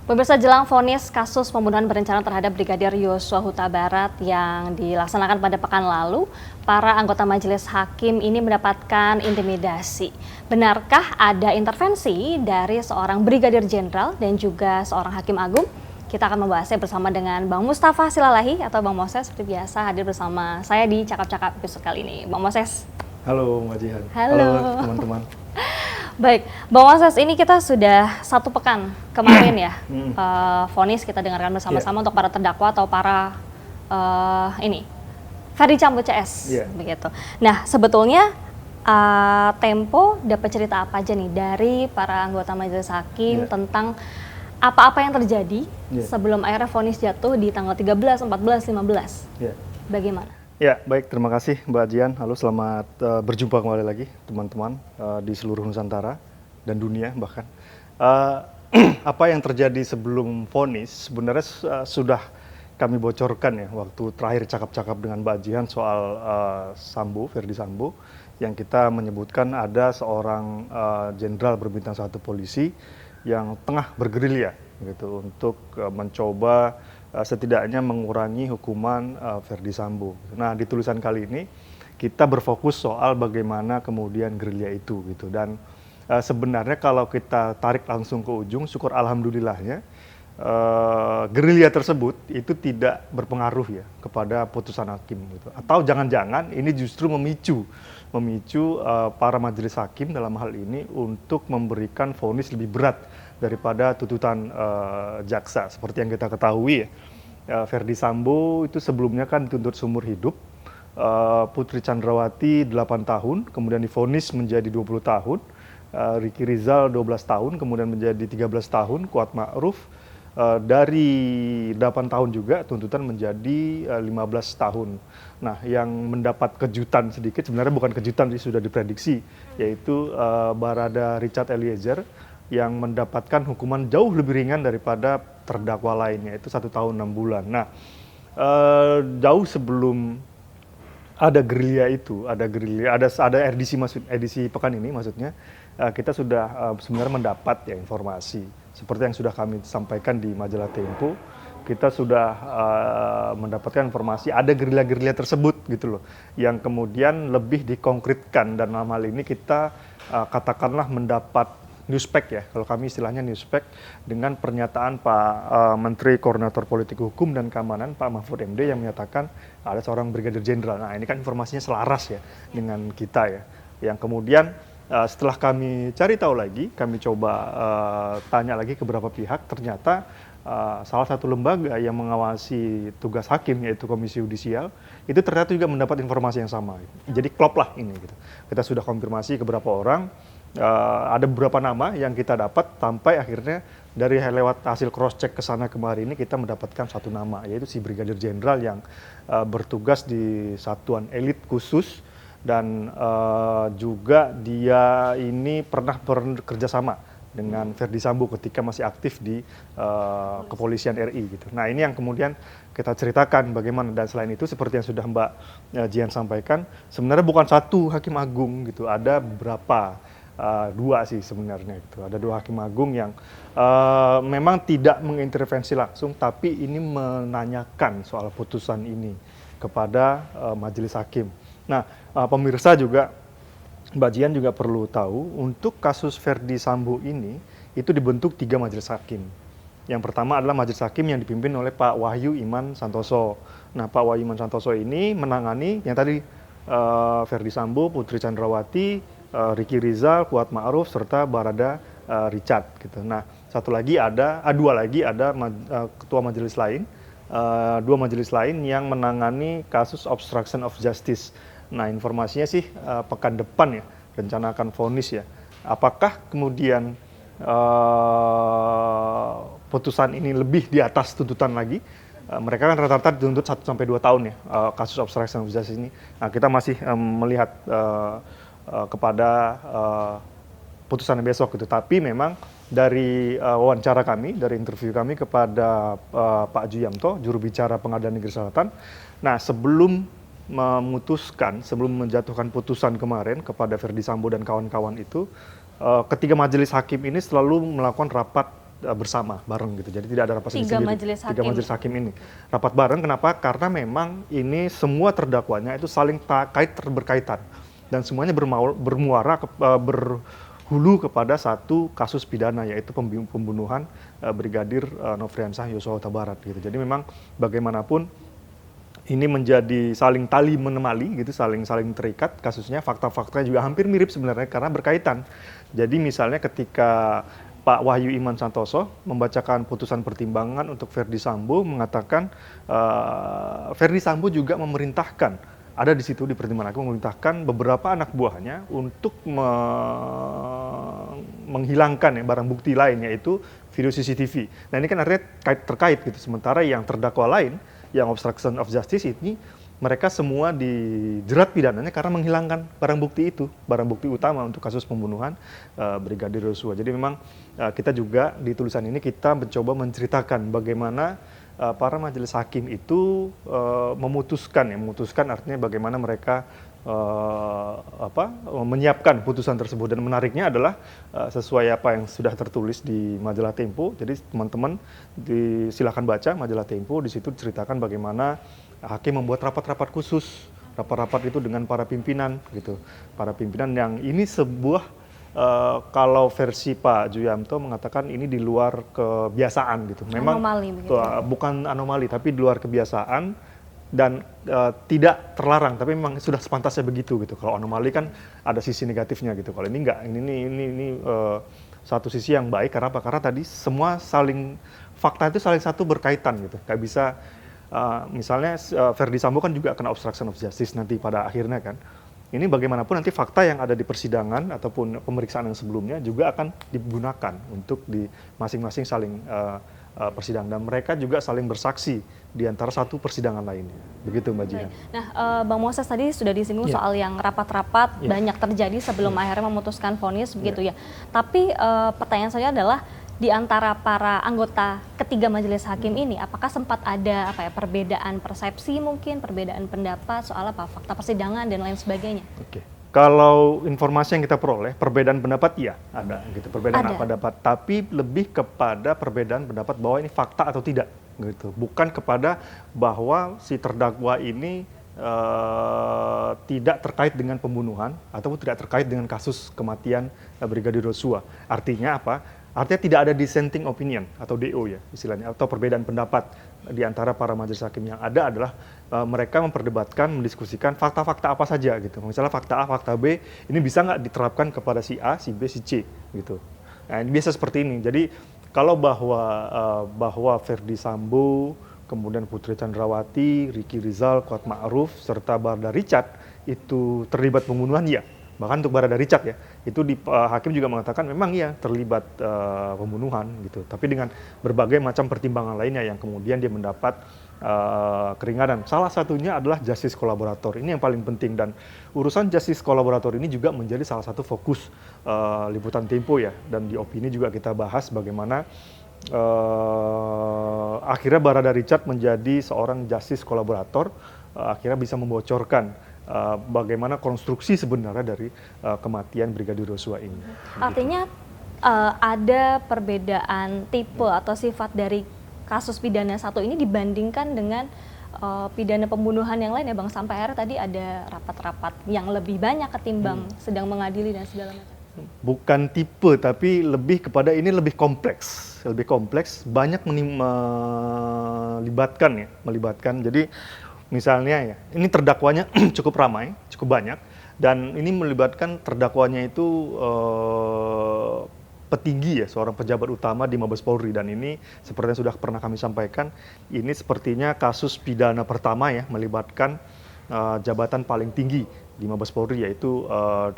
Pemirsa, jelang vonis kasus pembunuhan berencana terhadap Brigadir Yosua Huta Barat yang dilaksanakan pada pekan lalu, para anggota majelis hakim ini mendapatkan intimidasi. Benarkah ada intervensi dari seorang Brigadir Jenderal dan juga seorang Hakim Agung? Kita akan membahasnya bersama dengan Bang Mustafa Silalahi atau Bang Moses, seperti biasa hadir bersama saya di Cakap-Cakap episode kali ini. Bang Moses. Halo Mbak Jihan. Halo teman-teman. Baik, Bang Moses, ini kita sudah satu pekan kemarin ya, vonis kita dengarkan bersama-sama untuk para terdakwa atau para Ferdy Sambo CS, begitu. Nah, sebetulnya Tempo dapat cerita apa aja nih dari para anggota majelis hakim tentang apa-apa yang terjadi sebelum akhirnya vonis jatuh di tanggal 13, 14, 15. Bagaimana? Ya, baik, terima kasih Mbak Jian. Halo, selamat berjumpa kembali lagi teman-teman di seluruh Nusantara dan dunia bahkan. Apa yang terjadi sebelum vonis sebenarnya sudah kami bocorkan ya waktu terakhir cakap-cakap dengan Mbak Jian soal Sambo, Ferdy Sambo, yang kita menyebutkan ada seorang jenderal berbintang 1 polisi yang tengah bergerilya gitu untuk mencoba setidaknya mengurangi hukuman Ferdy Sambo. Nah, di tulisan kali ini kita berfokus soal bagaimana kemudian gerilya itu gitu. Dan sebenarnya kalau kita tarik langsung ke ujung, syukur alhamdulillahnya gerilya tersebut itu tidak berpengaruh ya kepada putusan hakim gitu. Atau jangan-jangan ini justru memicu para majelis hakim dalam hal ini untuk memberikan vonis lebih berat daripada tuntutan jaksa. Seperti yang kita ketahui ya, Ferdy Sambo itu sebelumnya kan dituntut seumur hidup, Putri Chandrawati 8 tahun, kemudian divonis menjadi 20 tahun, Ricky Rizal 12 tahun, kemudian menjadi 13 tahun, Kuat Ma'ruf dari 8 tahun juga tuntutan menjadi 15 tahun. Nah, yang mendapat kejutan sedikit, sebenarnya bukan kejutan sih, sudah diprediksi, yaitu Barada Richard Eliezer yang mendapatkan hukuman jauh lebih ringan daripada terdakwa lainnya, itu 1 tahun 6 bulan. Nah, jauh sebelum ada gerilya itu, ada edisi pekan ini maksudnya, kita sudah sebenarnya mendapat ya informasi seperti yang sudah kami sampaikan di majalah Tempo. Kita sudah mendapatkan informasi ada gerilya-gerilya tersebut gitu loh, yang kemudian lebih dikonkretkan, dan dalam hal ini kita katakanlah mendapat newspack ya, kalau kami istilahnya newspack, dengan pernyataan Pak Menteri Koordinator Politik Hukum dan Keamanan Pak Mahfud MD yang menyatakan ada seorang Brigadir Jenderal. Nah, ini kan informasinya selaras ya dengan kita ya, yang kemudian setelah kami cari tahu lagi, kami coba tanya lagi ke beberapa pihak, ternyata salah satu lembaga yang mengawasi tugas hakim, yaitu Komisi Yudisial, itu ternyata juga mendapat informasi yang sama. Jadi klop lah ini gitu. Kita sudah konfirmasi ke beberapa orang, ada beberapa nama yang kita dapat, sampai akhirnya dari lewat hasil cross check ke sana kemarin ini kita mendapatkan 1 nama, yaitu si Brigadir Jenderal yang bertugas di satuan elit khusus, dan juga dia ini pernah bekerja sama dengan Ferdy Sambo ketika masih aktif di kepolisian RI gitu. Nah, ini yang kemudian kita ceritakan bagaimana, dan selain itu seperti yang sudah Mbak Jian sampaikan, sebenarnya bukan 1 hakim agung gitu, ada beberapa, 2 sih sebenarnya gitu. Ada 2 hakim agung yang memang tidak mengintervensi langsung, tapi ini menanyakan soal putusan ini kepada majelis hakim. Nah, pemirsa juga, Mbak Jian juga perlu tahu, untuk kasus Ferdy Sambo ini itu dibentuk 3 majelis hakim. Yang pertama adalah majelis hakim yang dipimpin oleh Pak Wahyu Iman Santoso. Nah, Pak Wahyu Iman Santoso ini menangani yang tadi Ferdy Sambo, Putri Chandrawati, Ricky Rizal, Kuat Ma'ruf, serta Barada Richard gitu. Nah, 2 lagi ada ketua majelis lain, 2 majelis lain yang menangani kasus obstruction of justice. Nah, informasinya sih pekan depan ya, rencana akan vonis ya. Apakah kemudian putusan ini lebih di atas tuntutan lagi? Mereka kan rata-rata dituntut 1-2 tahun ya, kasus obstruction of justice ini. Nah, kita masih melihat kepada putusan besok gitu. Tapi memang dari wawancara kami, dari interview kami kepada Pak Juyamto, juru bicara Pengadilan Negeri Selatan, nah sebelum menjatuhkan putusan kemarin kepada Ferdy Sambo dan kawan-kawan itu, ketiga majelis hakim ini selalu melakukan rapat bersama bareng gitu. Jadi tidak ada rapat Tiga sendiri. majelis Tiga hakim. majelis hakim ini rapat bareng. Kenapa? Karena memang ini semua terdakwanya itu saling berkaitan dan semuanya bermuara berhulu kepada satu kasus pidana, yaitu pembunuhan Brigadir Nofriansah Yosua Huta Barat gitu. Jadi memang bagaimanapun ini menjadi saling tali menemali gitu, saling terikat kasusnya. Fakta-faktanya juga hampir mirip sebenarnya karena berkaitan. Jadi misalnya ketika Pak Wahyu Iman Santoso membacakan putusan pertimbangan untuk Verdi Sambo, mengatakan Verdi Sambo juga memerintahkan, ada di situ di pertimbangan hakim, memerintahkan beberapa anak buahnya untuk menghilangkan barang bukti lain, yaitu video CCTV. Nah ini kan artinya terkait gitu. Sementara yang terdakwa lain, yang obstruction of justice ini, mereka semua dijerat pidananya karena menghilangkan barang bukti itu, barang bukti utama untuk kasus pembunuhan Brigadir Yosua. Jadi memang kita juga di tulisan ini kita mencoba menceritakan bagaimana para majelis hakim itu memutuskan artinya bagaimana mereka menyiapkan putusan tersebut. Dan menariknya adalah sesuai apa yang sudah tertulis di majalah Tempo. Jadi teman-teman silakan baca majalah Tempo, di situ diceritakan bagaimana hakim membuat rapat-rapat khusus, rapat-rapat itu dengan para pimpinan gitu, para pimpinan yang ini sebuah kalau versi Pak Juyamto mengatakan ini di luar kebiasaan gitu. Memang Anomali begitu. Bukan anomali, tapi di luar kebiasaan dan tidak terlarang, tapi memang sudah sepantasnya begitu gitu. Kalau anomali kan ada sisi negatifnya gitu. Kalau ini enggak, ini satu sisi yang baik. Karena apa? Karena tadi semua fakta itu saling satu berkaitan gitu. Nggak bisa misalnya Verdi Sambo kan juga kena obstruction of justice nanti pada akhirnya kan. Ini bagaimanapun nanti fakta yang ada di persidangan ataupun pemeriksaan yang sebelumnya juga akan digunakan untuk di masing-masing saling persidangan, dan mereka juga saling bersaksi di antara satu persidangan lainnya. Begitu Mbak Jihan. Nah, Bang Moses tadi sudah disinggung soal yang rapat-rapat banyak terjadi sebelum akhirnya memutuskan vonis begitu ya. Tapi pertanyaan saya adalah di antara para anggota ketiga majelis hakim ini, apakah sempat ada perbedaan persepsi mungkin, perbedaan pendapat soal fakta persidangan dan lain sebagainya? Oke. Kalau informasi yang kita peroleh, perbedaan pendapat iya ada gitu, perbedaan pendapat, tapi lebih kepada perbedaan pendapat bahwa ini fakta atau tidak gitu, bukan kepada bahwa si terdakwa ini tidak terkait dengan pembunuhan ataupun tidak terkait dengan kasus kematian Brigadir Yosua. Artinya apa? Artinya tidak ada dissenting opinion atau DO ya istilahnya, atau perbedaan pendapat di antara para majelis hakim. Yang ada adalah mereka memperdebatkan, mendiskusikan fakta-fakta apa saja gitu. Misalnya fakta A, fakta B, ini bisa nggak diterapkan kepada si A, si B, si C gitu. Nah, ini biasa seperti ini. Jadi kalau bahwa Verdi Sambo, kemudian Putri Chandrawati, Ricky Rizal, Kuat Ma'ruf, serta Barada Richard itu terlibat pembunuhan, ya. Bahkan untuk Barada Richard ya, itu hakim juga mengatakan memang iya terlibat pembunuhan gitu. Tapi dengan berbagai macam pertimbangan lainnya yang kemudian dia mendapat keringanan. Salah satunya adalah justice kolaborator. Ini yang paling penting, dan urusan justice kolaborator ini juga menjadi salah satu fokus liputan Tempo ya. Dan di opini juga kita bahas bagaimana akhirnya Barada Richard menjadi seorang justice kolaborator, akhirnya bisa membocorkan bagaimana konstruksi sebenarnya dari kematian Brigadir Yosua ini. Artinya ada perbedaan tipe atau sifat dari kasus pidana satu ini dibandingkan dengan pidana pembunuhan yang lain ya Bang, sampai akhirnya tadi ada rapat-rapat yang lebih banyak ketimbang sedang mengadili dan segala macam. Bukan tipe, tapi lebih kepada ini lebih kompleks, banyak melibatkan. Jadi misalnya ya, ini terdakwanya cukup ramai, cukup banyak, dan ini melibatkan terdakwanya itu petinggi ya, seorang pejabat utama di Mabes Polri, dan ini seperti yang sudah pernah kami sampaikan, ini sepertinya kasus pidana pertama ya, melibatkan jabatan paling tinggi di Mabes Polri, yaitu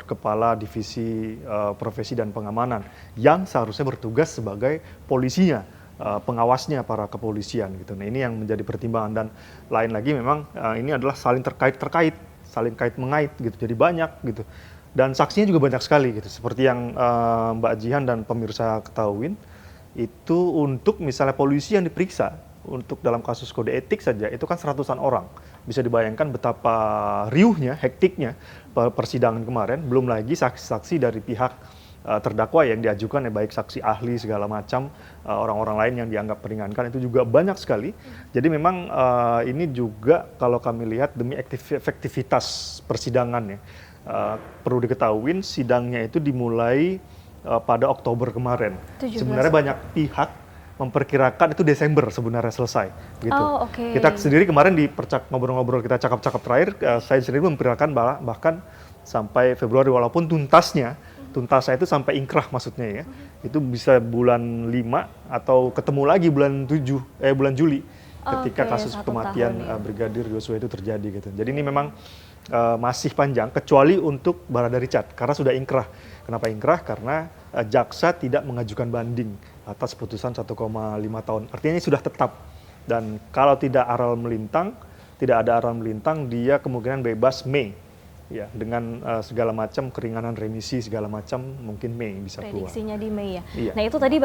Kepala Divisi Profesi dan Pengamanan, yang seharusnya bertugas sebagai polisinya, pengawasnya para kepolisian gitu. Nah ini yang menjadi pertimbangan, dan lain lagi memang ini adalah saling terkait, saling kait-mengait gitu, jadi banyak gitu. Dan saksinya juga banyak sekali gitu, seperti yang Mbak Jihan dan pemirsa ketahuin, itu untuk misalnya polisi yang diperiksa untuk dalam kasus kode etik saja itu kan seratusan orang. Bisa dibayangkan betapa riuhnya, hektiknya persidangan kemarin, belum lagi saksi-saksi dari pihak terdakwa yang diajukan ya, baik saksi ahli segala macam, orang-orang lain yang dianggap meringankan itu juga banyak sekali. Jadi memang ini juga kalau kami lihat demi efektivitas persidangan ya. Perlu diketahui sidangnya itu dimulai pada Oktober kemarin. 17. Sebenarnya banyak pihak memperkirakan itu Desember sebenarnya selesai gitu. Oh, oke. Kita sendiri kemarin di ngobrol-ngobrol kita cakap-cakap terakhir, saya sendiri memperkirakan bahkan sampai Februari, walaupun tuntasnya itu sampai ingkrah maksudnya ya. Itu bisa bulan 5 atau ketemu lagi bulan Juli ketika kasus kematian Brigadir Yosua itu terjadi gitu. Jadi ini memang masih panjang kecuali untuk Barada Richard karena sudah ingkrah. Kenapa ingkrah? Karena jaksa tidak mengajukan banding atas putusan 1,5 tahun. Artinya ini sudah tetap. Dan kalau tidak ada aral melintang, dia kemungkinan bebas Mei. Ya, dengan segala macam keringanan remisi segala macam mungkin Mei bisa keluar. Prediksinya di Mei ya. Iya. Nah itu tadi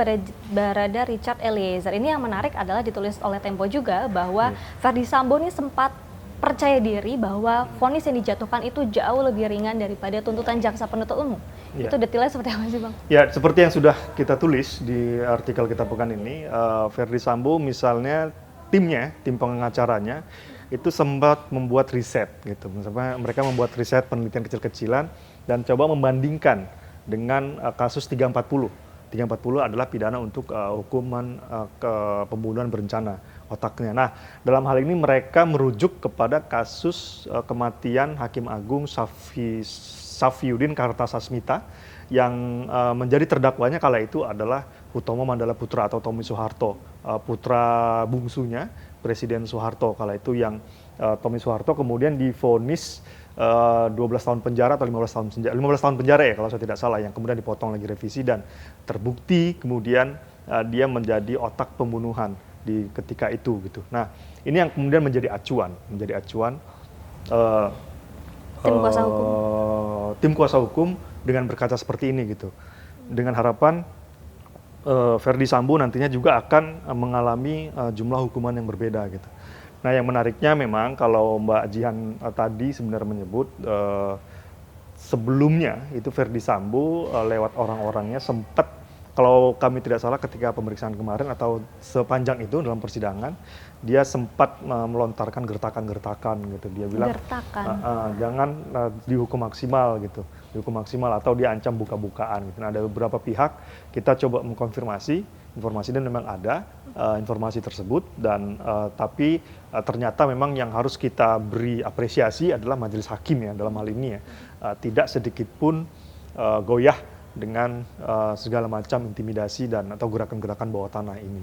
Barada Richard Eliezer. Ini yang menarik adalah ditulis oleh Tempo juga bahwa Ferdy Sambo ini sempat percaya diri bahwa vonis yang dijatuhkan itu jauh lebih ringan daripada tuntutan jaksa penuntut umum. Ya. Itu detailnya seperti apa sih Bang? Ya, seperti yang sudah kita tulis di artikel kita pekan ini, Ferdy Sambo misalnya tim pengacaranya itu sempat membuat riset gitu. Misalnya mereka membuat riset penelitian kecil-kecilan dan coba membandingkan dengan kasus 340. 340 adalah pidana untuk hukuman pembunuhan berencana otaknya. Nah, dalam hal ini mereka merujuk kepada kasus kematian Hakim Agung Safiyuddin Kartasasmita yang menjadi terdakwanya kala itu adalah Hutomo Mandala Putra atau Tommy Soeharto, putra bungsunya Presiden Soeharto kala itu, yang Tommy Soeharto kemudian divonis 12 tahun penjara atau 15 tahun penjara ya kalau saya tidak salah, yang kemudian dipotong lagi revisi dan terbukti kemudian dia menjadi otak pembunuhan di ketika itu gitu. Nah, ini yang kemudian menjadi acuan tim kuasa hukum dengan berkaca seperti ini gitu. Dengan harapan Ferdy Sambo nantinya juga akan mengalami jumlah hukuman yang berbeda gitu. Nah, yang menariknya memang kalau Mbak Jihan tadi sebenarnya menyebut sebelumnya itu Ferdy Sambo lewat orang-orangnya sempat, kalau kami tidak salah ketika pemeriksaan kemarin atau sepanjang itu dalam persidangan, dia sempat melontarkan gertakan-gertakan gitu. Dia bilang jangan dihukum maksimal gitu, dihukum maksimal atau diancam buka-bukaan gitu. Nah, ada beberapa pihak kita coba mengkonfirmasi informasi dan memang ada informasi tersebut dan tapi ternyata memang yang harus kita beri apresiasi adalah majelis hakim ya dalam hal ini ya, tidak sedikit pun goyah dengan segala macam intimidasi dan atau gerakan-gerakan bawah tanah ini.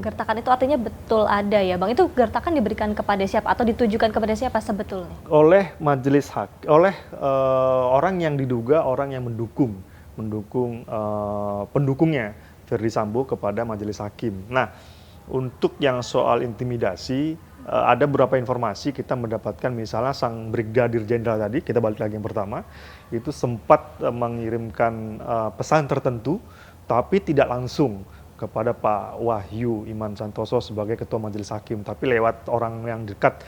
Gertakan itu artinya betul ada ya Bang. Itu gertakan diberikan kepada siapa atau ditujukan kepada siapa sebetulnya? Oleh majelis hakim, oleh orang yang diduga orang yang mendukung pendukungnya Ferdy Sambo kepada majelis hakim. Nah, untuk yang soal intimidasi, ada beberapa informasi kita mendapatkan, misalnya sang Brigadir Jenderal tadi, kita balik lagi yang pertama, itu sempat mengirimkan pesan tertentu, tapi tidak langsung kepada Pak Wahyu Iman Santoso sebagai Ketua Majelis Hakim, tapi lewat orang yang dekat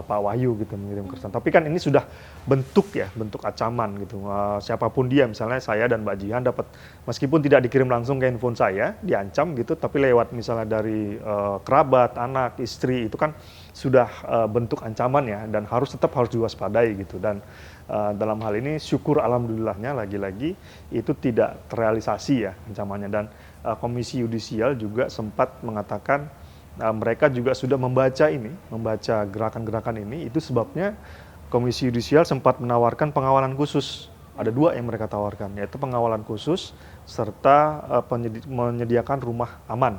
Pak Wahyu gitu mengirim pesan. Tapi kan ini sudah bentuk ancaman gitu. Siapapun dia, misalnya saya dan Mbak Jihan dapat, meskipun tidak dikirim langsung ke handphone saya, diancam gitu, tapi lewat misalnya dari kerabat, anak, istri, itu kan sudah bentuk ancaman ya, dan tetap harus diwaspadai gitu. Dan dalam hal ini syukur alhamdulillahnya lagi-lagi itu tidak terrealisasi ya ancamannya, dan Komisi Yudisial juga sempat mengatakan mereka juga sudah membaca gerakan-gerakan ini. Itu sebabnya Komisi Yudisial sempat menawarkan pengawalan khusus. Ada 2 yang mereka tawarkan, yaitu pengawalan khusus serta menyediakan rumah aman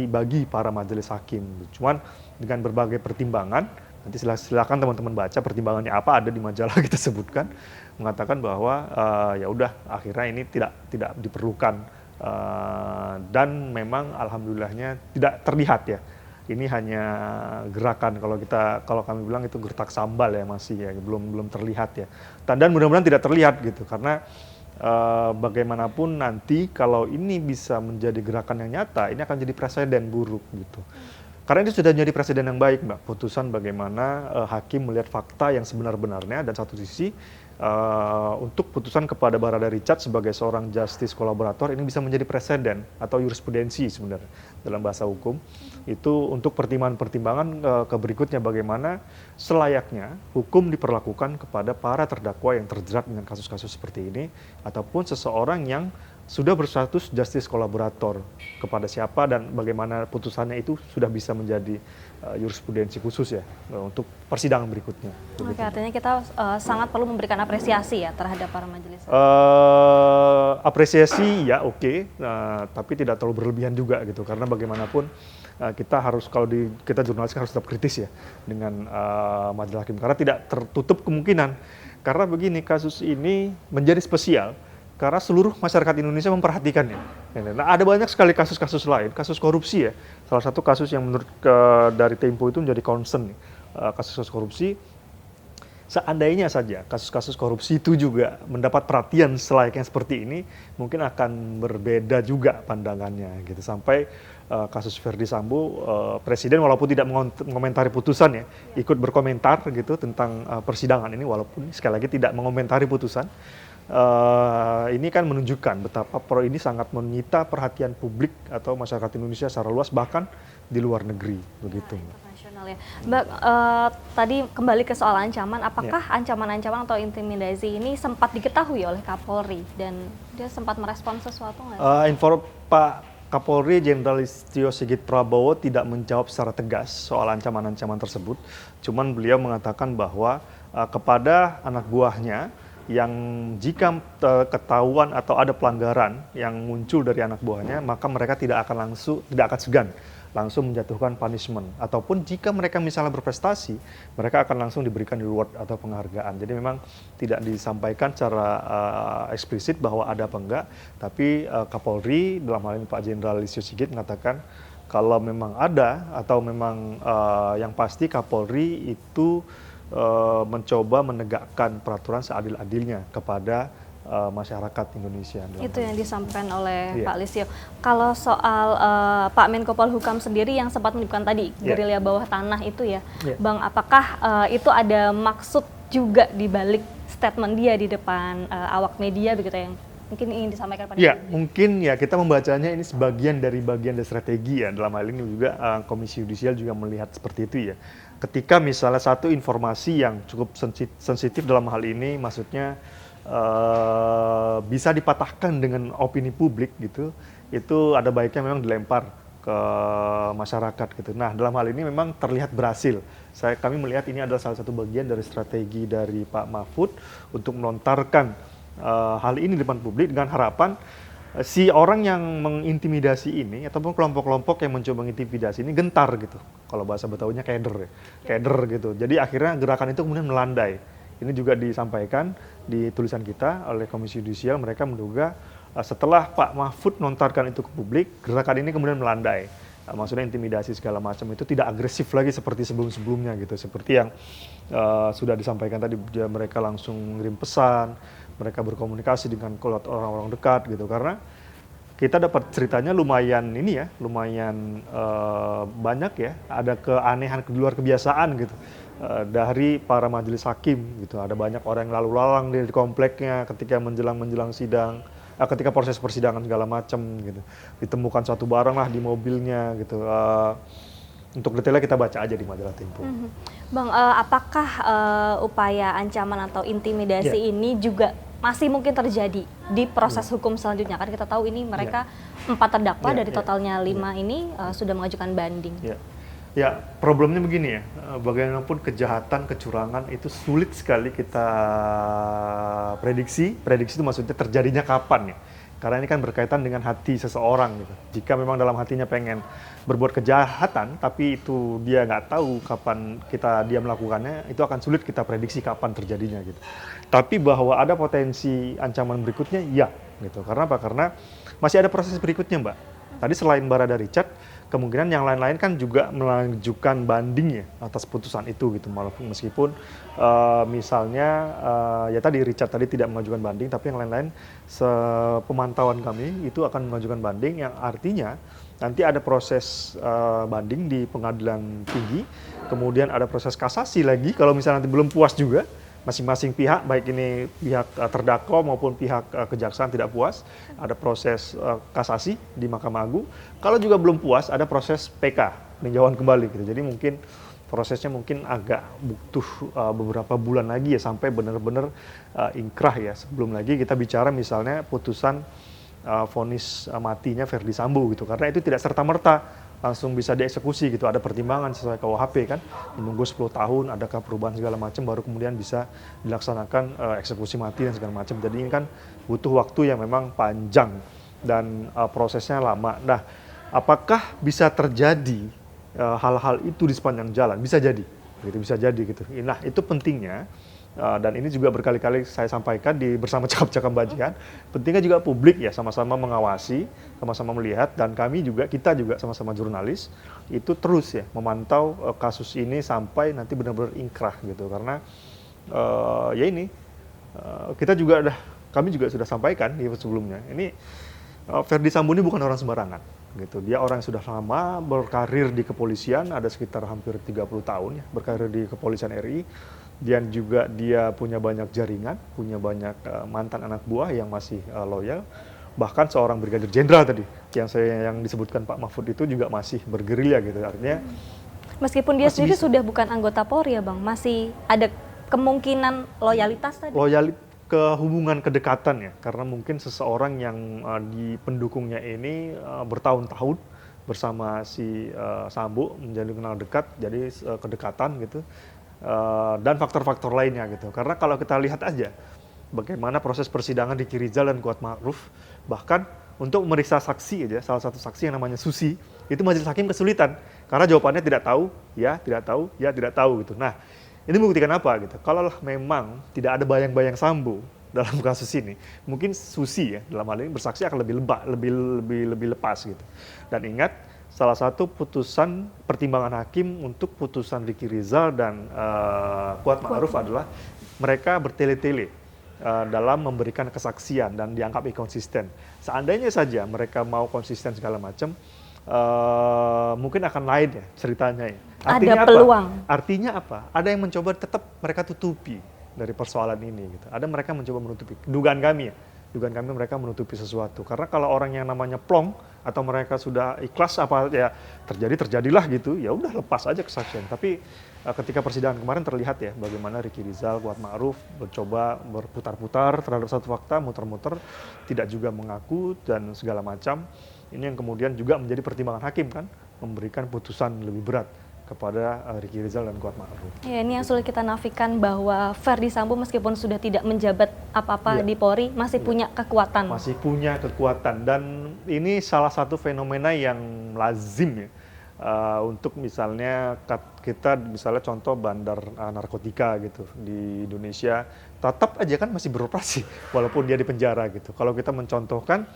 bagi para majelis hakim. Cuman dengan berbagai pertimbangan, nanti silakan teman-teman baca pertimbangannya apa, ada di majalah kita sebutkan, mengatakan bahwa ya udah akhirnya ini tidak diperlukan. Dan memang alhamdulillahnya tidak terlihat ya. Ini hanya gerakan, kalau kami bilang itu gertak sambal ya, masih ya, belum terlihat ya. Dan mudah-mudahan tidak terlihat gitu, karena bagaimanapun nanti kalau ini bisa menjadi gerakan yang nyata, ini akan jadi presiden buruk gitu. Karena ini sudah menjadi presiden yang baik, Mbak. Putusan bagaimana hakim melihat fakta yang sebenar-benarnya, dan satu sisi untuk putusan kepada Barada Richard sebagai seorang justice kolaborator ini bisa menjadi preseden atau jurisprudensi sebenarnya dalam bahasa hukum. Itu untuk pertimbangan-pertimbangan ke berikutnya bagaimana selayaknya hukum diperlakukan kepada para terdakwa yang terjerat dengan kasus-kasus seperti ini ataupun seseorang yang sudah berstatus justice kolaborator kepada siapa dan bagaimana putusannya itu sudah bisa menjadi jurisprudensi khusus ya untuk persidangan berikutnya. Oke, artinya kita sangat perlu memberikan apresiasi ya terhadap para majelis. Apresiasi ya oke, tapi tidak terlalu berlebihan juga gitu karena bagaimanapun kita harus kita jurnalis harus tetap kritis ya dengan majelis hakim karena tidak tertutup kemungkinan karena begini kasus ini menjadi spesial. Karena seluruh masyarakat Indonesia memperhatikannya. Nah, ada banyak sekali kasus-kasus lain, kasus korupsi ya. Salah satu kasus yang menurut dari Tempo itu menjadi concern nih, kasus-kasus korupsi. Seandainya saja kasus-kasus korupsi itu juga mendapat perhatian selayaknya seperti ini, mungkin akan berbeda juga pandangannya gitu. Sampai kasus Verdi Sambo, Presiden walaupun tidak mengomentari putusan ya, ikut berkomentar gitu tentang persidangan ini, walaupun sekali lagi tidak mengomentari putusan. Ini kan menunjukkan betapa ini sangat menyita perhatian publik atau masyarakat Indonesia secara luas bahkan di luar negeri begitu. Internasional ya. Mbak, tadi kembali ke soal ancaman, apakah ancaman-ancaman atau intimidasi ini sempat diketahui oleh Kapolri dan dia sempat merespon sesuatu nggak? Pak Kapolri Jenderal Listio Sigit Prabowo tidak menjawab secara tegas soal ancaman-ancaman tersebut. Cuman beliau mengatakan bahwa kepada anak buahnya yang jika ketahuan atau ada pelanggaran yang muncul dari anak buahnya, maka mereka tidak akan segan langsung menjatuhkan punishment. Ataupun jika mereka misalnya berprestasi, mereka akan langsung diberikan reward atau penghargaan. Jadi memang tidak disampaikan secara eksplisit bahwa ada apa enggak, tapi Kapolri dalam hal ini Pak Jenderal Listio Sigit mengatakan kalau memang ada atau memang yang pasti Kapolri itu mencoba menegakkan peraturan seadil-adilnya kepada masyarakat Indonesia. Itu yang disampaikan oleh Pak Listio. Kalau soal Pak Menko Polhukam sendiri yang sempat menyebutkan tadi gerilya bawah tanah itu ya, Bang, apakah itu ada maksud juga di balik statement dia di depan awak media begitu yang mungkin ingin disampaikan pada mungkin ya kita membacanya ini sebagian dari strategi ya, dalam hal ini juga Komisi Yudisial juga melihat seperti itu ya. Ketika misalnya satu informasi yang cukup sensitif dalam hal ini, maksudnya bisa dipatahkan dengan opini publik gitu, itu ada baiknya memang dilempar ke masyarakat gitu. Nah, dalam hal ini memang terlihat berhasil. Kami melihat ini adalah salah satu bagian dari strategi dari Pak Mahfud untuk melontarkan hal ini di depan publik dengan harapan si orang yang mengintimidasi ini ataupun kelompok-kelompok yang mencoba mengintimidasi ini gentar gitu. Kalau bahasa Betawinya keder ya. Keder gitu. Jadi akhirnya gerakan itu kemudian melandai. Ini juga disampaikan di tulisan kita oleh Komisi Yudisial, mereka menduga setelah Pak Mahfud melontarkan itu ke publik, gerakan ini kemudian melandai. Maksudnya intimidasi segala macam itu tidak agresif lagi seperti sebelum-sebelumnya gitu. Seperti yang sudah disampaikan tadi, mereka langsung ngirim pesan, mereka berkomunikasi dengan orang-orang dekat gitu, karena kita dapat ceritanya lumayan banyak ya, ada keanehan di luar kebiasaan gitu dari para majelis hakim gitu. Ada banyak orang yang lalu lalang di kompleknya ketika menjelang sidang, ketika proses persidangan segala macam gitu. Ditemukan suatu barang lah di mobilnya gitu. Untuk detailnya kita baca aja di majalah Tempo. Bang, apakah upaya ancaman atau intimidasi ini juga masih mungkin terjadi di proses hukum selanjutnya? Kan kita tahu ini mereka 4 terdakwa dari totalnya 5 ini sudah mengajukan banding. Ya, problemnya begini ya, bagaimanapun kejahatan, kecurangan itu sulit sekali kita prediksi itu maksudnya terjadinya kapan ya. Karena ini kan berkaitan dengan hati seseorang gitu. Jika memang dalam hatinya pengen berbuat kejahatan, tapi itu dia nggak tahu kapan dia melakukannya, itu akan sulit kita prediksi kapan terjadinya gitu. Tapi bahwa ada potensi ancaman berikutnya, ya gitu. Karena apa? Karena masih ada proses berikutnya, Mbak. Tadi selain Barada Richard, kemungkinan yang lain-lain kan juga mengajukan banding ya atas putusan itu gitu, meskipun misalnya ya tadi Richard tadi tidak mengajukan banding, tapi yang lain-lain sepemantauan kami itu akan mengajukan banding, yang artinya nanti ada proses banding di pengadilan tinggi, kemudian ada proses kasasi lagi kalau misalnya nanti belum puas juga masing-masing pihak, baik ini pihak terdakwa maupun pihak kejaksaan tidak puas, ada proses kasasi di Mahkamah Agung. Kalau juga belum puas, ada proses PK, peninjauan kembali gitu. Jadi mungkin prosesnya mungkin agak butuh beberapa bulan lagi ya sampai benar-benar ingkrah ya. Sebelum lagi kita bicara misalnya putusan vonis matinya Verdi Sambo gitu. Karena itu tidak serta-merta langsung bisa dieksekusi gitu. Ada pertimbangan sesuai KUHP kan, menunggu 10 tahun, adakah perubahan segala macam, baru kemudian bisa dilaksanakan eksekusi mati dan segala macam. Jadi ini kan butuh waktu yang memang panjang dan prosesnya lama. Nah, apakah bisa terjadi hal-hal itu di sepanjang jalan? Bisa jadi, gitu, bisa jadi gitu. Nah, itu pentingnya. Dan ini juga berkali-kali saya sampaikan bersama cakap-cakap Bajian, pentingnya juga publik ya sama-sama mengawasi, sama-sama melihat, dan kita juga sama-sama jurnalis itu terus ya memantau kasus ini sampai nanti benar-benar ingkrah gitu. Karena ya ini kami juga sudah sampaikan di sebelumnya, ini Verdi Sambo ini bukan orang sembarangan gitu. Dia orang yang sudah lama berkarir di kepolisian, ada sekitar hampir 30 tahun ya berkarir di kepolisian RI. Dan juga dia punya banyak jaringan, punya banyak mantan anak buah yang masih loyal. Bahkan seorang brigadir jenderal tadi yang disebutkan Pak Mahfud itu juga masih bergerilya gitu. Artinya meskipun dia sendiri sudah bukan anggota Polri ya Bang, masih ada kemungkinan loyalitas tadi. Hubungan kedekatan ya, karena mungkin seseorang yang di pendukungnya ini bertahun-tahun bersama si Sambo menjadi kenal dekat, jadi kedekatan gitu. Dan faktor-faktor lainnya gitu. Karena kalau kita lihat aja bagaimana proses persidangan Ricky Rizal dan Kuat Ma'ruf, bahkan untuk memeriksa saksi aja, salah satu saksi yang namanya Susi, itu majelis hakim kesulitan karena jawabannya tidak tahu, ya tidak tahu, ya tidak tahu gitu. Nah, ini membuktikan apa gitu? Kalau memang tidak ada bayang-bayang Sambo dalam kasus ini, mungkin Susi ya dalam hal ini bersaksi akan lebih lepas gitu. Dan ingat, salah satu putusan pertimbangan hakim untuk putusan Ricky Rizal dan Kuat Ma'ruf adalah mereka bertele-tele dalam memberikan kesaksian dan dianggap inkonsisten. Seandainya saja mereka mau konsisten segala macam, mungkin akan lain ya ceritanya ya. Artinya ada peluang. Artinya apa? Ada yang mencoba tetap mereka tutupi dari persoalan ini gitu. Ada mereka mencoba menutupi. Dugaan kami mereka menutupi sesuatu. Karena kalau orang yang namanya plong atau mereka sudah ikhlas apa ya terjadilah gitu, ya udah lepas aja kesaksian. Tapi ketika persidangan kemarin terlihat ya bagaimana Ricky Rizal, Kuat Ma'ruf mencoba berputar-putar terhadap satu fakta, muter-muter, tidak juga mengaku dan segala macam. Ini yang kemudian juga menjadi pertimbangan hakim kan, memberikan putusan lebih berat kepada Ricky Rizal dan Kuat Ma'ruf. Ya, ini yang sulit kita nafikan bahwa Verdi Sambo meskipun sudah tidak menjabat apa-apa di Polri, masih punya kekuatan. Masih punya kekuatan, dan ini salah satu fenomena yang lazim ya. Untuk misalnya kita misalnya contoh bandar narkotika gitu di Indonesia, tetap aja kan masih beroperasi walaupun dia di penjara gitu. Kalau kita mencontohkan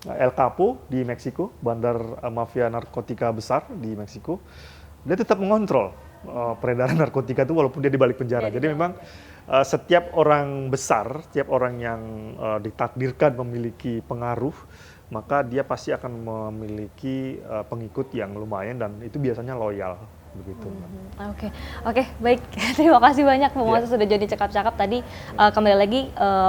El Capo di Meksiko, bandar mafia narkotika besar di Meksiko, dia tetap mengontrol peredaran narkotika itu walaupun dia di balik penjara. Jadi memang setiap orang besar, setiap orang yang ditakdirkan memiliki pengaruh, maka dia pasti akan memiliki pengikut yang lumayan dan itu biasanya loyal begitu. Oke, baik. Terima kasih banyak Bang Moses sudah jadi cakap-cakap tadi. Kembali lagi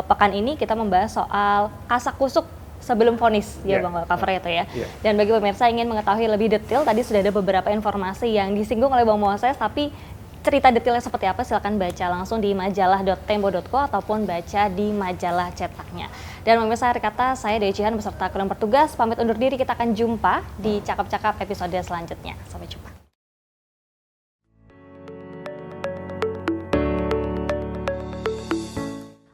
pekan ini kita membahas soal kasak-kusuk sebelum vonis ya Bang, covernya itu ya. Dan bagi pemirsa ingin mengetahui lebih detail, tadi sudah ada beberapa informasi yang disinggung oleh Bang Moses, tapi cerita detailnya seperti apa silakan baca langsung di majalah.tempo.co ataupun baca di majalah cetaknya. Dan pemirsa, akhir kata saya Dewi Cihan beserta kalian bertugas pamit undur diri, kita akan jumpa di cakap-cakap episode selanjutnya. Sampai jumpa.